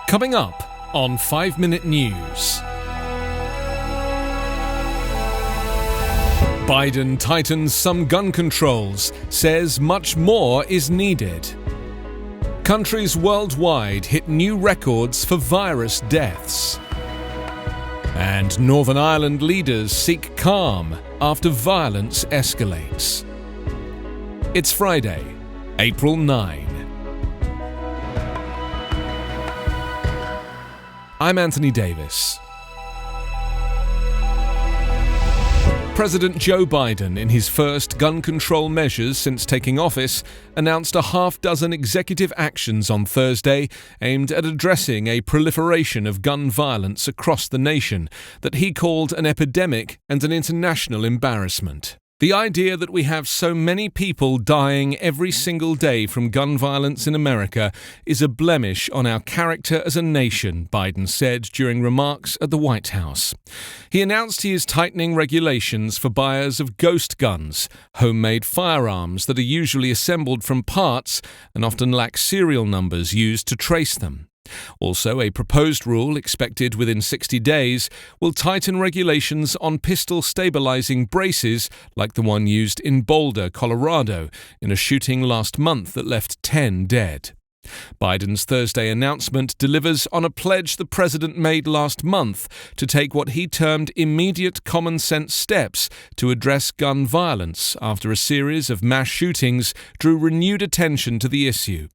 Coming up on 5 Minute News. Biden tightens some gun controls, says much more is needed. Countries worldwide hit new records for virus deaths. And Northern Ireland leaders seek calm after violence escalates. It's Friday, April 9. I'm Anthony Davis. President Joe Biden, in his first gun control measures since taking office, announced a half-dozen executive actions on Thursday aimed at addressing a proliferation of gun violence across the nation that he called an epidemic and an international embarrassment. The idea that we have so many people dying every single day from gun violence in America is a blemish on our character as a nation, Biden said during remarks at the White House. He announced he is tightening regulations for buyers of ghost guns, homemade firearms that are usually assembled from parts and often lack serial numbers used to trace them. Also, a proposed rule, expected within 60 days, will tighten regulations on pistol stabilizing braces like the one used in Boulder, Colorado, in a shooting last month that left 10 dead. Biden's Thursday announcement delivers on a pledge the president made last month to take what he termed immediate common-sense steps to address gun violence after a series of mass shootings drew renewed attention to the issue.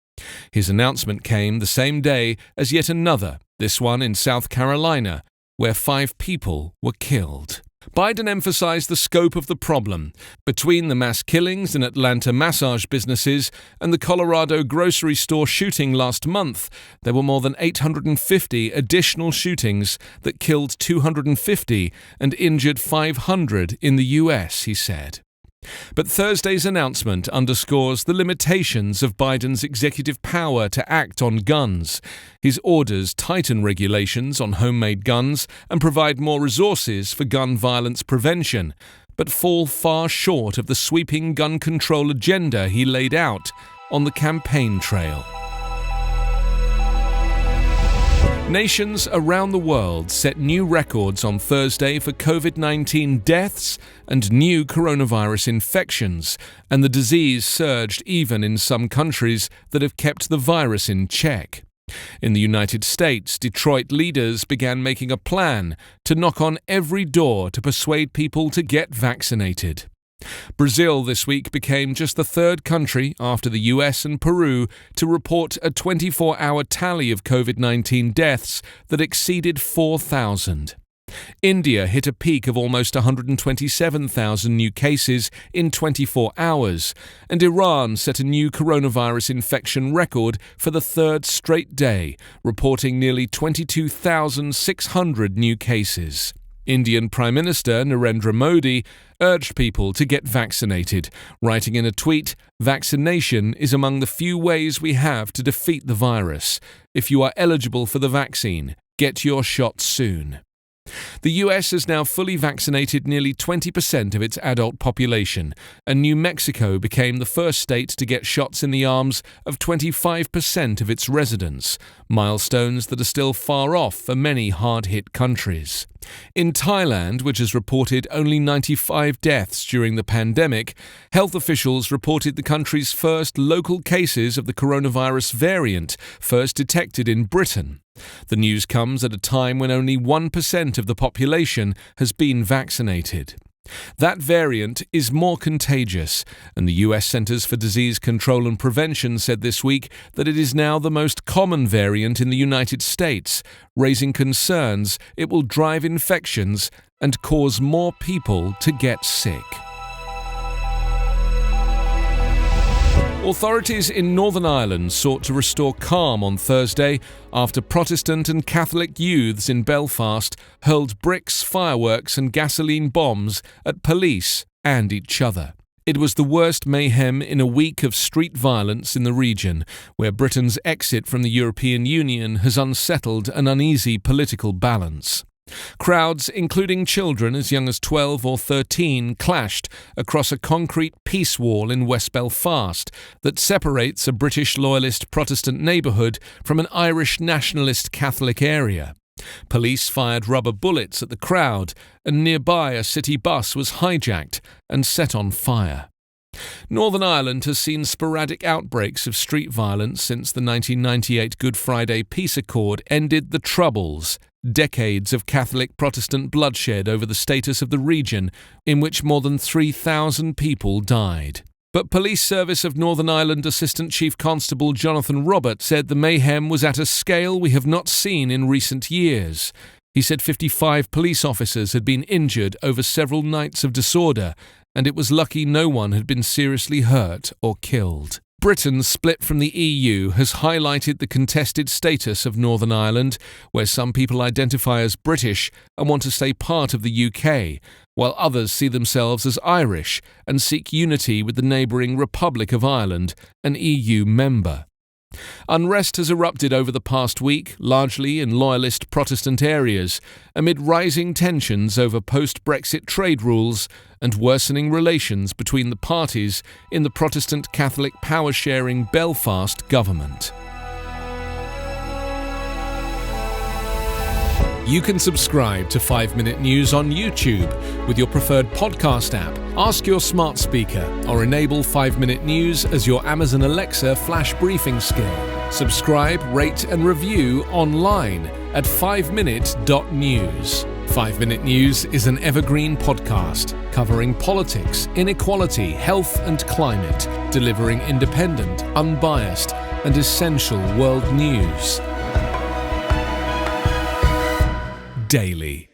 His announcement came the same day as yet another, this one in South Carolina, where 5 people were killed. Biden emphasized the scope of the problem. Between the mass killings in Atlanta massage businesses and the Colorado grocery store shooting last month, there were more than 850 additional shootings that killed 250 and injured 500 in the U.S., he said. But Thursday's announcement underscores the limitations of Biden's executive power to act on guns. His orders tighten regulations on homemade guns and provide more resources for gun violence prevention, but fall far short of the sweeping gun control agenda he laid out on the campaign trail. Nations around the world set new records on Thursday for COVID-19 deaths and new coronavirus infections, and the disease surged even in some countries that have kept the virus in check. In the United States, Detroit leaders began making a plan to knock on every door to persuade people to get vaccinated. Brazil this week became just the third country after the US and Peru to report a 24-hour tally of COVID-19 deaths that exceeded 4,000. India hit a peak of almost 127,000 new cases in 24 hours, and Iran set a new coronavirus infection record for the third straight day, reporting nearly 22,600 new cases. Indian Prime Minister Narendra Modi urged people to get vaccinated, writing in a tweet, "Vaccination is among the few ways we have to defeat the virus. If you are eligible for the vaccine, get your shot soon." The US has now fully vaccinated nearly 20% of its adult population, and New Mexico became the first state to get shots in the arms of 25% of its residents, milestones that are still far off for many hard-hit countries. In Thailand, which has reported only 95 deaths during the pandemic, health officials reported the country's first local cases of the coronavirus variant, first detected in Britain. The news comes at a time when only 1% of the population has been vaccinated. That variant is more contagious, and the US Centers for Disease Control and Prevention said this week that it is now the most common variant in the United States, raising concerns it will drive infections and cause more people to get sick. Authorities in Northern Ireland sought to restore calm on Thursday after Protestant and Catholic youths in Belfast hurled bricks, fireworks and gasoline bombs at police and each other. It was the worst mayhem in a week of street violence in the region, where Britain's exit from the European Union has unsettled an uneasy political balance. Crowds, including children as young as 12 or 13, clashed across a concrete peace wall in West Belfast that separates a British loyalist Protestant neighbourhood from an Irish nationalist Catholic area. Police fired rubber bullets at the crowd, and nearby a city bus was hijacked and set on fire. Northern Ireland has seen sporadic outbreaks of street violence since the 1998 Good Friday Peace Accord ended the Troubles, decades of Catholic-Protestant bloodshed over the status of the region, in which more than 3,000 people died. But Police Service of Northern Ireland Assistant Chief Constable Jonathan Robert said the mayhem was at a scale we have not seen in recent years. He said 55 police officers had been injured over several nights of disorder, and it was lucky no one had been seriously hurt or killed. Britain's split from the EU has highlighted the contested status of Northern Ireland, where some people identify as British and want to stay part of the UK, while others see themselves as Irish and seek unity with the neighbouring Republic of Ireland, an EU member. Unrest has erupted over the past week, largely in loyalist Protestant areas, amid rising tensions over post-Brexit trade rules and worsening relations between the parties in the Protestant Catholic power-sharing Belfast government. You can subscribe to 5 Minute News on YouTube with your preferred podcast app. Ask your smart speaker or enable 5 Minute News as your Amazon Alexa flash briefing skill. Subscribe, rate and review online at 5minute.news. 5 Minute News is an Evergreen Podcast covering politics, inequality, health and climate, delivering independent, unbiased and essential world news daily.